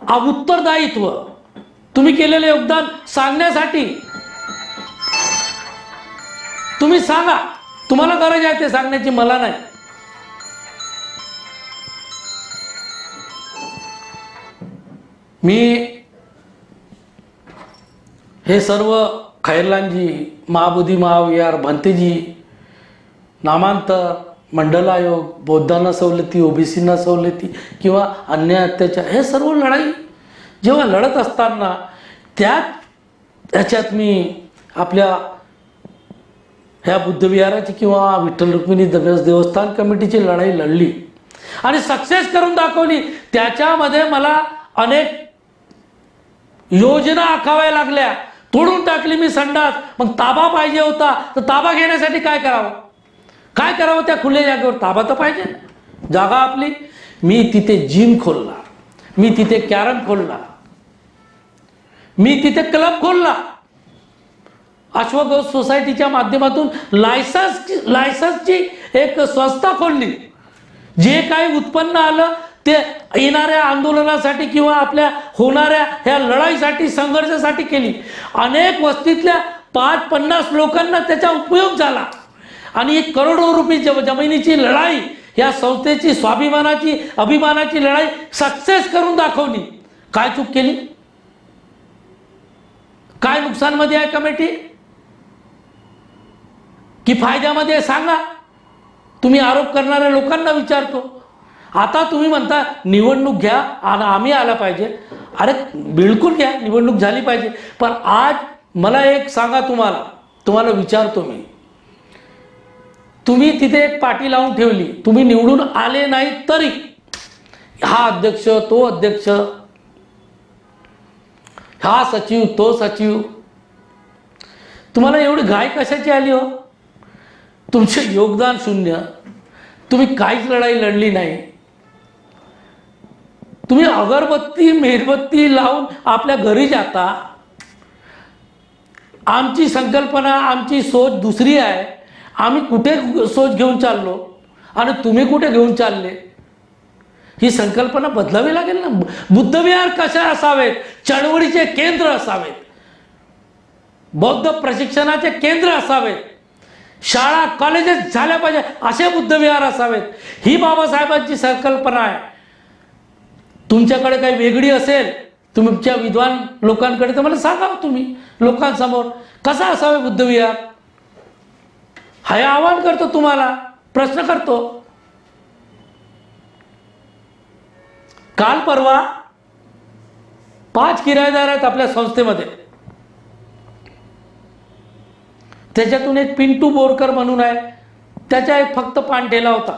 उत्तरदायित्व, तुम्ही केलेले योगदान सांगण्यासाठी तुम्ही सांगा, तुम्हाला गरज आहे ते सांगण्याची, मला नाही. मी हे सर्व खैरलालजी, महाबोधी महाविहार, भंतेजी, नामांतर, मंडल आयोग, बौद्धांना सवलती, ओबीसींना सवलती किंवा अन्य अत्याचार, हे सर्व लढाई जेव्हा लढत असताना त्याच्यात मी आपल्या ह्या बुद्धविहाराची किंवा विठ्ठल रुक्मिणी देवस्थान कमिटीची लढाई लढली आणि सक्सेस करून दाखवली. त्याच्यामध्ये मला अनेक योजना आखाव्या लागल्या, तोडून टाकली मी संडास. मग ताबा पाहिजे होता, तर ताबा घेण्यासाठी काय करावं, काय करावं? त्या खुल्या जागेवर ताबा तर पाहिजे, जागा आपली. मी तिथे जिम खोलला, मी तिथे कॅरम खोलला, मी तिथे क्लब खोलला, अश्वगोज सोसायटीच्या माध्यमातून लायसन्सची एक संस्था खोलली. जे काही उत्पन्न आलं ते येणाऱ्या आंदोलनासाठी किंवा आपल्या होणाऱ्या ह्या लढाईसाठी, संघर्षासाठी केली. अनेक वस्तीतल्या 5-50 लोकांना त्याचा उपयोग झाला आणि 1 करोडो रुपये जमिनीची लढाई, या संस्थेची स्वाभिमानाची, अभिमानाची लढाई सक्सेस करून दाखवली. काय चूक केली, काय नुकसानमध्ये आहे कमिटी की फायद्यामध्ये? सांगा. तुम्ही आरोप करणाऱ्या लोकांना विचारतो. आता तुम्ही म्हणता निवडणूक घ्या आणि आम्ही आला पाहिजे. अरे बिलकुल घ्या, निवडणूक झाली पाहिजे. पण आज मला एक सांगा, तुम्हाला विचारतो मी, तुम्ही तिथे एक पाटी लावून ठेवली, तुम्ही निवडून आले नाही तरी हा अध्यक्ष, तो अध्यक्ष, हा सचिव, तो सचिव, तुम्हाला एवढी घाई कशाची आली हो? तुमचे योगदान शून्य, तुम्ही काहीच लढाई लढली नाही. तुम्ही अगरबत्ती मेणबत्ती लावून आपल्या घरी जाता. आमची संकल्पना, आमची सोच दुसरी आहे. आम्ही कुठे सोच घेऊन चाललो आणि तुम्ही कुठे घेऊन चालले, ही संकल्पना बदलावी लागेल ना. बुद्धविहार कशा असावेत? चळवळीचे केंद्र असावेत, बौद्ध प्रशिक्षणाचे केंद्र असावेत, शाळा कॉलेजेस झाल्या पाहिजे असे बुद्धविहार असावेत. ही बाबासाहेबांची संकल्पना आहे. तुमच्याकडे काही वेगळी असेल, तुमच्या विद्वान लोकांकडे, तर मला सांगा तुम्ही लोकांसमोर कसं असावे बुद्धविहार. हे आवाहन करतो, तुम्हाला प्रश्न करतो. काल परवा 5 किरायेदार आहेत आपल्या संस्थेमध्ये. त्याच्यातून एक पिंटू बोरकर म्हणून आहे, त्याच्या एक फक्त पानठेला होता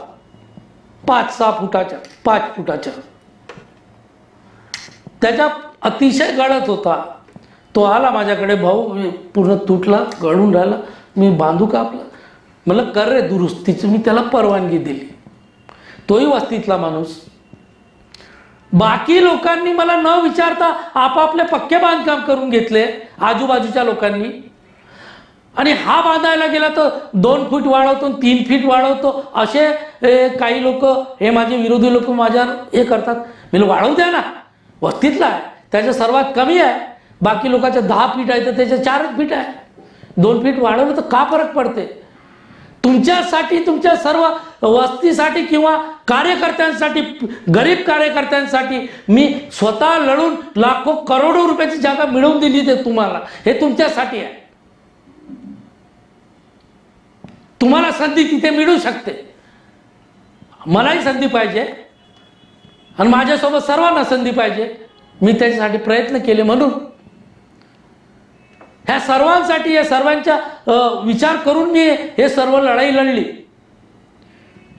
5-6 फुटाच्या, 5 फुटाच्या. त्याच्या अतिशय गळत होता. तो आला माझ्याकडे, भाऊ पूर्ण तुटला, गळून राहिला, मी बांधू का आपलं? मला कर रे दुरुस्तीची. मी त्याला परवानगी दिली. तोही वस्तीतला माणूस. बाकी लोकांनी मला न विचारता आपापले पक्के बांधकाम करून घेतले आजूबाजूच्या लोकांनी. आणि हा बांधायला गेला तर 2 फूट वाढवतो, 3 फीट वाढवतो, असे काही लोक, हे माझे विरोधी लोक माझ्यावर हे करतात. मी वाढवू द्या ना, वस्तीतला आहे, त्याच्या सर्वात कमी आहे. बाकी लोकांच्या 10 फीट आहे तर त्याच्या 4 फीट आहे. 2 फीट वाढवलं तर का फरक पडते? तुमच्यासाठी, तुमच्या सर्व वस्तीसाठी किंवा कार्यकर्त्यांसाठी, गरीब कार्यकर्त्यांसाठी मी स्वतः लढून लाखो करोडो रुपयाची जागा मिळवून दिली ते तुम्हाला. हे तुमच्यासाठी आहे. तुम्हाला संधी तिथे मिळू शकते, मलाही संधी पाहिजे आणि माझ्यासोबत सर्वांना संधी पाहिजे. मी त्याच्यासाठी प्रयत्न केले. म्हणून ह्या सर्वांसाठी, या सर्वांचा विचार करून मी हे सर्व लढाई लढली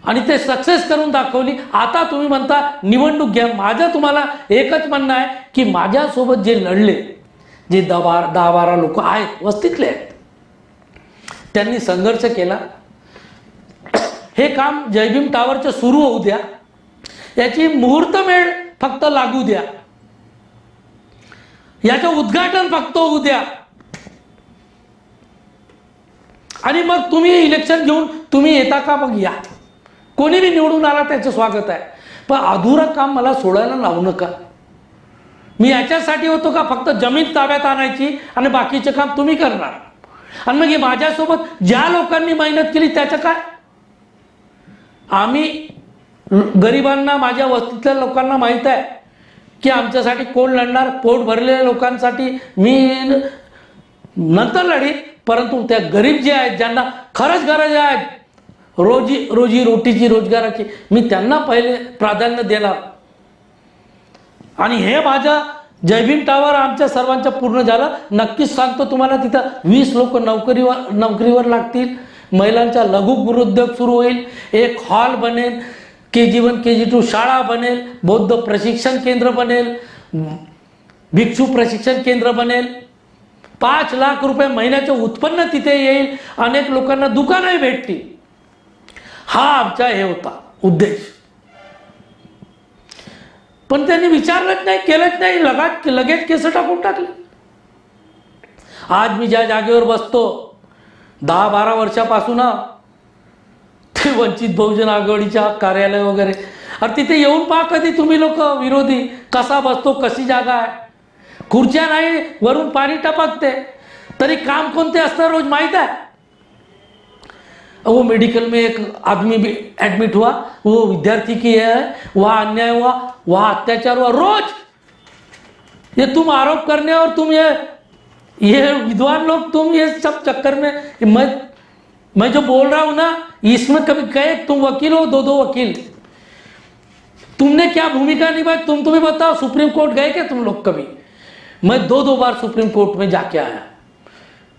आणि ते सक्सेस करून दाखवली. आता तुम्ही म्हणता निवडणूक घ्या. माझं तुम्हाला एकच म्हणणं आहे की माझ्यासोबत जे लढले, जे 10-12 लोक आहेत, वस्तीतले आहेत, त्यांनी संघर्ष केला. हे काम जयभीम टावरचं सुरू होऊ द्या, याची मुहूर्तमेढ फक्त लागू द्या, याचं उद्घाटन फक्त होऊ द्या आणि मग तुम्ही इलेक्शन घेऊन तुम्ही येता का? मग या, कोणी बी निवडून आला त्याचं स्वागत आहे. पण अधुरं काम मला सोडायला लावू नका. मी याच्यासाठी होतो का फक्त जमीन ताब्यात आणायची आणि बाकीचे काम तुम्ही करणार? आणि मग हे माझ्यासोबत ज्या लोकांनी मेहनत केली त्याचं काय? आम्ही गरिबांना, माझ्या वस्तीतल्या लोकांना माहीत आहे की आमच्यासाठी कोण लढणार. पोट भरलेल्या लोकांसाठी मी नंतर लढीन, परंतु त्या गरीब जे आहेत, ज्यांना खरंच गरज आहे रोजी रोटीची, रोजगाराची, मी त्यांना पहिले प्राधान्य देणार. आणि हे माझं जयभीम टावर आमच्या सर्वांच्या पूर्ण झालं. नक्कीच सांगतो तुम्हाला, तिथं 20 लोक नोकरीवर लागतील. महिलांचा लघु गृहोद्योग सुरू होईल. एक हॉल बनेल, KG1 KG2 शाळा बनेल, बौद्ध प्रशिक्षण केंद्र बनेल, भिक्षू प्रशिक्षण केंद्र बनेल. 5 लाख रुपये महिन्याचं उत्पन्न तिथे येईल. अनेक लोकांना दुकानही भेटतील. हा आमचा हे होता उद्देश. पण त्यांनी विचारलंच नाही, केलंच नाही, लगेच केस टाकून टाकले. आज मी ज्या जागेवर बसतो 10-12 वर्षापासून, ते वंचित बहुजन आघाडीच्या कार्यालय वगैरे, अरे तिथे येऊन पहा कधी तुम्ही लोक विरोधी, कसा बसतो, कशी जागा आहे. खुर्च्या नाही, वरून पाणी टपकते, तरी काम कोणते असतं रोज माहीत आहे. वो मेडिकल में एक आदमी भी एडमिट हुआ, वो विद्यार्थी की है, वहाँ अन्याय हुआ, वहाँ अत्याचार हुआ, रोज. ये तुम आरोप करने और तुम ये विद्वान लोग, तुम ये सब चक्कर में, मैं जो बोल रहा हूँ ना, इसमें कभी कहे तुम वकील हो, 2 वकील, तुमने क्या भूमिका निभाई तुम्हें बताओ. सुप्रीम कोर्ट गए क्या तुम लोग कभी? मैं 2 बार सुप्रीम कोर्ट में जाके आया.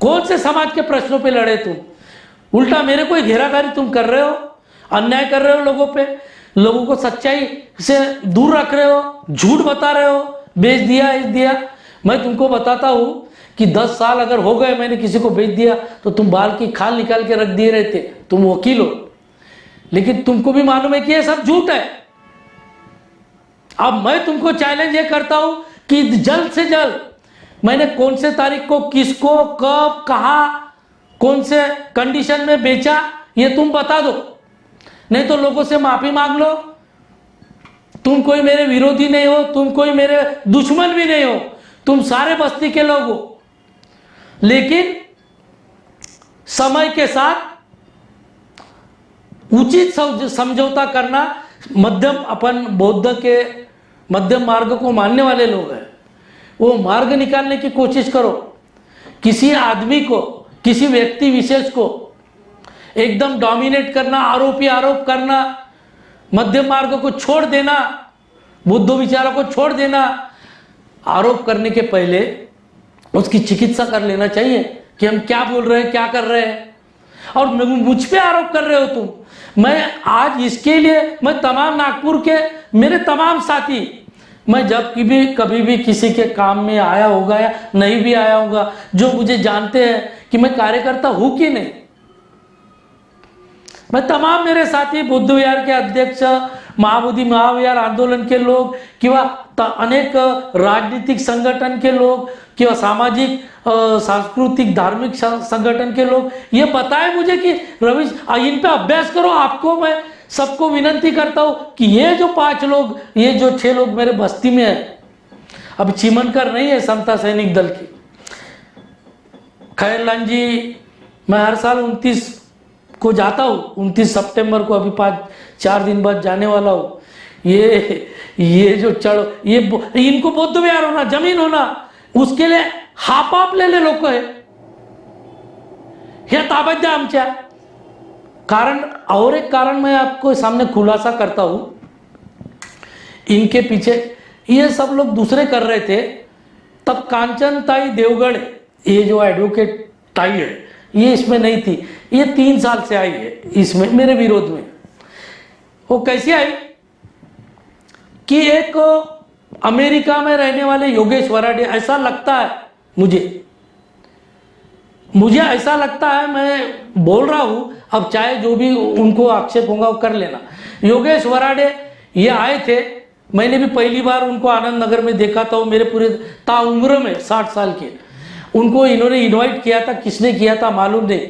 कौन से समाज के प्रश्नों पे लड़े तुम? उल्टा मेरे को घेराघारी तुम कर रहे हो, अन्याय कर रहे हो लोगों पे, लोगों को सच्चाई से दूर रख रहे हो, झूठ बता रहे हो, बेच दिया, इस दिया. मैं तुमको बताता हूँ कि 10 साल अगर हो गए मैंने किसी को बेच दिया तो तुम बाल की खाल निकाल के रख दिए रहते. तुम वकील हो, लेकिन तुमको भी मालूम है कि ये सब झूठ है. अब मैं तुमको चैलेंज ये करता हूं कि जल्द से जल्द मैंने कौन से तारीख को, किसको, कब, कहाँ, कौन से कंडीशन में बेचा, ये तुम बता दो. नहीं तो लोगों से माफी मांग लो. तुम कोई मेरे विरोधी नहीं हो, तुम कोई मेरे दुश्मन भी नहीं हो, तुम सारे बस्ती के लोग हो. लेकिन समय के साथ उचित समझौता करना, मध्यम, अपन बौद्ध के मध्यम मार्ग को मानने वाले लोग हैं, वो मार्ग निकालने की कोशिश करो. किसी आदमी को, किसी व्यक्ति विशेष को एकदम डोमिनेट करना, आरोप करना, मध्यम मार्ग को छोड़ देना, बुद्ध विचारों को छोड़ देना. आरोप करने के पहले उसकी चिकित्सा कर लेना चाहिए कि हम क्या बोल रहे हैं, क्या कर रहे हैं. और मुझ पे आरोप कर रहे हो तुम. मैं आज इसके लिए, मैं तमाम नागपुर के मेरे तमाम साथी, मैं जब कभी भी किसी के काम में आया होगा या नहीं भी आया होगा, जो मुझे जानते हैं कि मैं कार्यकर्ता हूं कि नहीं, मैं तमाम मेरे साथी, बुद्ध विहार के अध्यक्ष, महाबोधी महाविहार आंदोलन के लोग, किंवा अनेक राजनीतिक संगठन के लोग, किंवा सामाजिक, सांस्कृतिक, धार्मिक संगठन के लोग, ये बताए मुझे कि रवीश इन पे अभ्यास करो. आपको मैं सबको विनंती करता हूं कि ये जो 5 लोग, ये जो 6 लोग मेरे बस्ती में है, अब चिमनकर नहीं है समता सैनिक दल की, खैरलाल जी, मैं हर साल 29 को जाता हूँ, 29 सितंबर को, अभी 4 दिन बाद जाने वाला हूँ. ये जो ये इनको बौद्ध विहार होना, जमीन होना, उसके लिए हापाप ले लोक है, हे ताब्यात द्या आमच्या. कारण, और एक कारण मैं आपको सामने खुलासा करता हूं, इनके पीछे ये सब लोग दूसरे कर रहे थे. तब कांचन ताई देवगढ़, ये जो एडवोकेट ताई है, ये इसमें नहीं थी. ये 3 साल से आई है इसमें, मेरे विरोध में. वो कैसी आई कि एक अमेरिका में रहने वाले योगेश वराडे, ऐसा लगता है मुझे ऐसा लगता है, मैं बोल रहा हूं, अब चाहे जो भी उनको आक्षेप होगा वो कर लेना. योगेश वराडे ये आए थे, मैंने भी पहली बार उनको आनंद नगर में देखा था. वो मेरे पूरे ताउम्र में 60 साल के, उनको इन्होंने इनवाइट किया था. किसने किया था मालूम नहीं.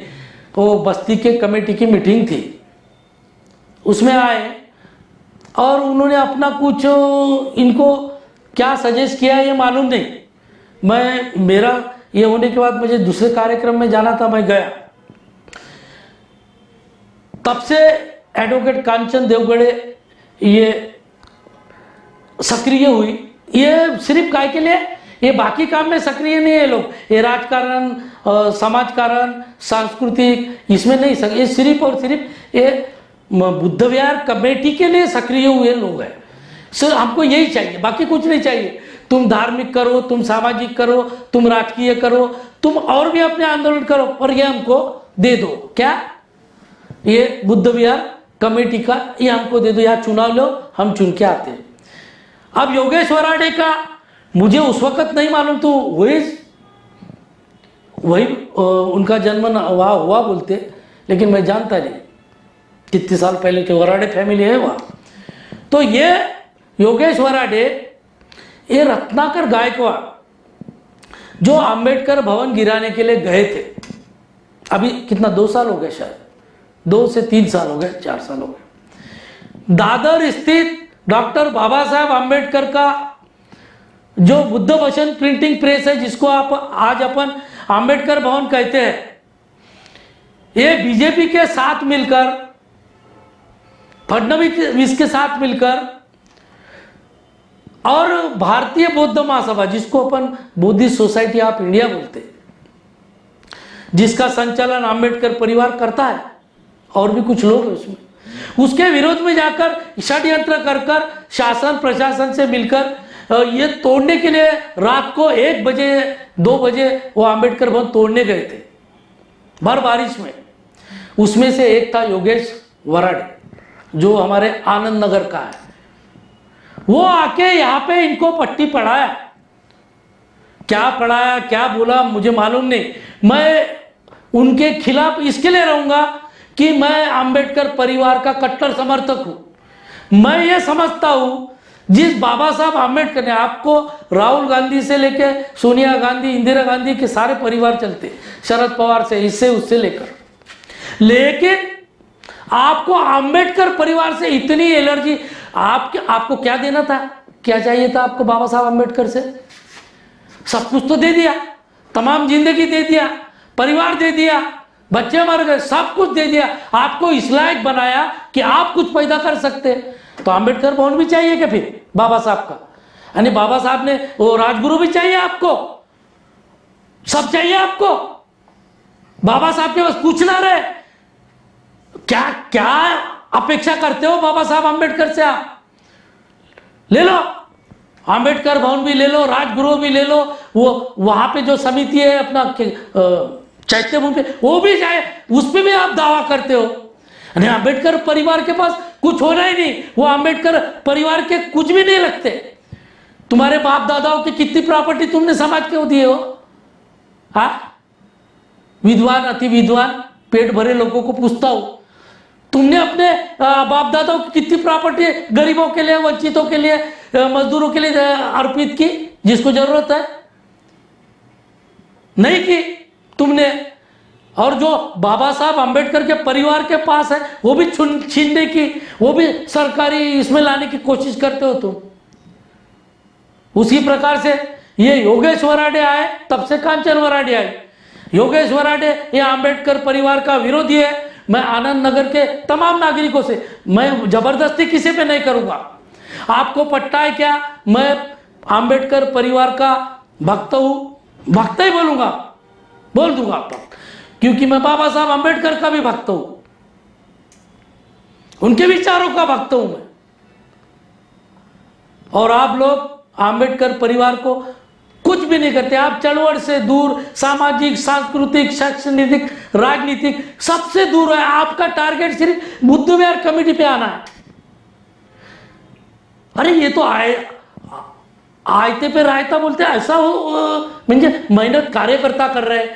वो बस्ती के कमेटी की मीटिंग थी, उसमें आए और उन्होंने अपना कुछ, इनको क्या सजेस्ट किया ये मालूम नहीं। मेरा ये होने के बाद मुझे दूसरे कार्यक्रम में जाना था, मैं गया। तब से एडवोकेट कांचन देवगढ़े ये सक्रिय हुई। ये सिर्फ काय के लिए, ये बाकी काम में सक्रिय नहीं है लोग, ये राजकारण, समाजकारण, सांस्कृतिक, इसमें नहीं। ये सिर्फ और सिर्फ ये बुद्ध विहार कमेटी के लिए सक्रिय हुए लोग हैं। सिर्फ हमको यही चाहिए, बाकी कुछ नहीं चाहिए। तुम धार्मिक करो, तुम सामाजिक करो, तुम राजकीय करो, तुम और भी अपने आंदोलन करो, पर ये हमको दे दो। क्या? ये बुद्ध विहार कमेटी का ये हमको दे दो, यहाँ चुनाव लो, हम चुन के आते हैं। अब योगेश वराडे का मुझे उस वक्त नहीं मालूम, तो वही उनका जन्म वहाँ हुआ बोलते, लेकिन मैं जानता नहीं कितने साल पहले के वराडे फैमिली है वहाँ। तो ये योगेश वराडे, ये रत्नाकर गायकवाड़ जो अंबेडकर भवन गिराने के लिए गए थे, अभी कितना 2 साल हो गए, शायद 2 से 3 साल हो गए, 4 साल हो गए। दादर स्थित डॉक्टर बाबा साहब अंबेडकर का जो बुद्ध वचन प्रिंटिंग प्रेस है, जिसको आप आज अपन अंबेडकर भवन कहते हैं, ये बीजेपी के साथ मिलकर, फडणवीस के साथ मिलकर, और भारतीय बौद्ध महासभा, जिसको अपन बुद्धिस्ट सोसाइटी ऑफ इंडिया बोलते हैं, जिसका संचालन अंबेडकर परिवार करता है, और भी कुछ लोग हैं उसमें, उसके विरोध में जाकर षड्यंत्र कर शासन प्रशासन से मिलकर ये तोड़ने के लिए रात को 1 बजे 2 बजे वो अंबेडकर भवन तोड़ने गए थे, भर बारिश में। उसमें से एक था योगेश वराडे, जो हमारे आनंद नगर का है। वो आके यहाँ पे इनको पट्टी पढ़ाया, क्या पढ़ाया क्या बोला मुझे मालूम नहीं। मैं उनके खिलाफ इसके लिए रहूंगा कि मैं अंबेडकर परिवार का कट्टर समर्थक हूं। मैं ये समझता हूं, जिस बाबा साहब अंबेडकर ने, आपको राहुल गांधी से लेके सोनिया गांधी, इंदिरा गांधी के सारे परिवार चलते, शरद पवार से, इससे उससे लेकर, लेकिन आपको अंबेडकर परिवार से इतनी एलर्जी, आपको क्या देना था, क्या चाहिए था आपको बाबा साहब अंबेडकर से? सब कुछ तो दे दिया, तमाम जिंदगी दे दिया, परिवार दे दिया, बच्चे मर गए, सब कुछ दे दिया, आपको इस लायक बनाया कि आप कुछ पैदा कर सकते। तो अंबेडकर भवन भी चाहिए क्या फिर बाबा साहब का? यानी बाबा साहब ने वो राजगुरु भी चाहिए आपको, सब चाहिए आपको। बाबा साहब के पास कुछ ना रहे, क्या क्या अपेक्षा करते हो बाबा साहब अंबेडकर से? आप ले लो, अंबेडकर भवन भी ले लो, राजगुरु भी ले लो, वो वहां पे जो समिति है अपना चैत्य भूमि पे, वो भी जाए, उस पे भी आप दावा करते हो। अंबेडकर परिवार के पास कुछ होना ही नहीं, वो अंबेडकर परिवार के कुछ भी नहीं लगते। तुम्हारे बाप दादाओं की कितनी प्रॉपर्टी तुमने समाज को दिए हो? हाँ, विद्वान अति विद्वान पेट भरे लोगों को पूछता हूं, तुमने अपने बाप दादाओं की कितनी प्रॉपर्टी गरीबों के लिए, वंचितों के लिए, मजदूरों के लिए अर्पित की, जिसको जरूरत है? नहीं की तुमने। और जो बाबा साहब अंबेडकर के परिवार के पास है, वो भी छीनने की, वो भी सरकारी इसमें लाने की कोशिश करते हो तुम। उसी प्रकार से ये योगेश वराडे आए, तब से कांचन वराडे आए। योगेश वराडे ये अंबेडकर परिवार का विरोधी है। मैं आनंद नगर के तमाम नागरिकों से, मैं जबरदस्ती किसी पे नहीं करूंगा। आपको पट्टा है क्या? मैं अंबेडकर परिवार का भक्त हूं, भक्त ही बोलूंगा, बोल दूंगा आपको, क्योंकि मैं बाबा साहब अंबेडकर का भी भक्त हूं, उनके विचारों का भक्त हूं मैं। और आप लोग अंबेडकर परिवार को कुछ भी नहीं करते, आप चळवळ से दूर, सामाजिक, सांस्कृतिक, शैक्षणिक, राजनीतिक सबसे दूर है। आपका टारगेट सिर्फ बुद्ध विहार कमेटी पे आना है। अरे ये तो आयते पे रायता बोलते हैं, ऐसा हो म्हणजे मेहनत कार्यकर्ता कर रहे,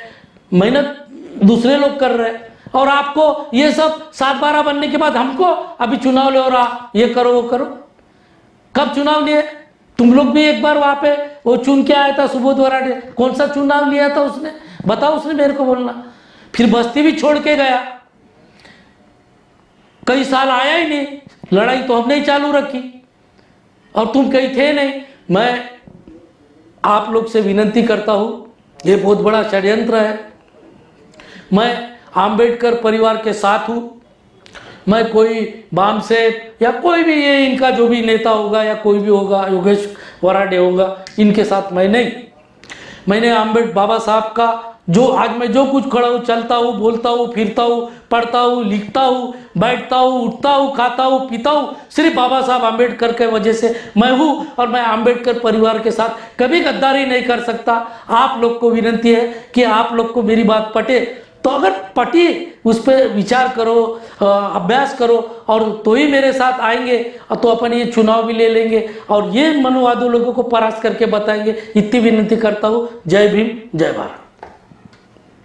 मेहनत दूसरे लोग कर रहे, और आपको ये सब 7-12 बनने के बाद हमको अभी चुनाव ले रहा, ये करो वो करो। कब चुनाव लिए? तुम लोग भी एक बार वहां पे वो चुन के आया था सुबोध वराडे, कौन सा चुनाव लिया था उसने? बताओ, उसने मेरे को बोलना। फिर बस्ती भी छोड़ के गया, कई साल आया ही नहीं, लड़ाई तो हमने ही चालू रखी, और तुम कहीं थे नहीं। मैं आप लोग से विनती करता हूँ, ये बहुत बड़ा षड्यंत्र है। मैं आम्बेडकर परिवार के साथ हूँ। मैं कोई बामसेफ या कोई भी ये इनका जो भी नेता होगा या कोई भी होगा, योगेश वराडे होगा, इनके साथ मैं नहीं। मैंने आम्बेडकर बाबा साहब का जो आज मैं जो कुछ खड़ा हूँ, चलता हूँ, बोलता हूँ, फिरता हूँ, पढ़ता हूँ, लिखता हूँ, बैठता हूँ, उठता हूँ, खाता हूँ, पीता हूँ, सिर्फ बाबा साहब आम्बेडकर के वजह से मैं हूँ। और मैं आम्बेडकर परिवार के साथ कभी गद्दारी नहीं कर सकता। आप लोग को विनती है कि आप लोग को मेरी बात पटे, तो अगर पटी उस पर विचार करो, अभ्यास करो, और तो ही मेरे साथ आएंगे, तो अपन ये चुनाव भी ले लेंगे और ये मनोवादी लोगों को परास्त करके बताएंगे। इतनी विनती करता हूँ। जय भीम, जय भारत।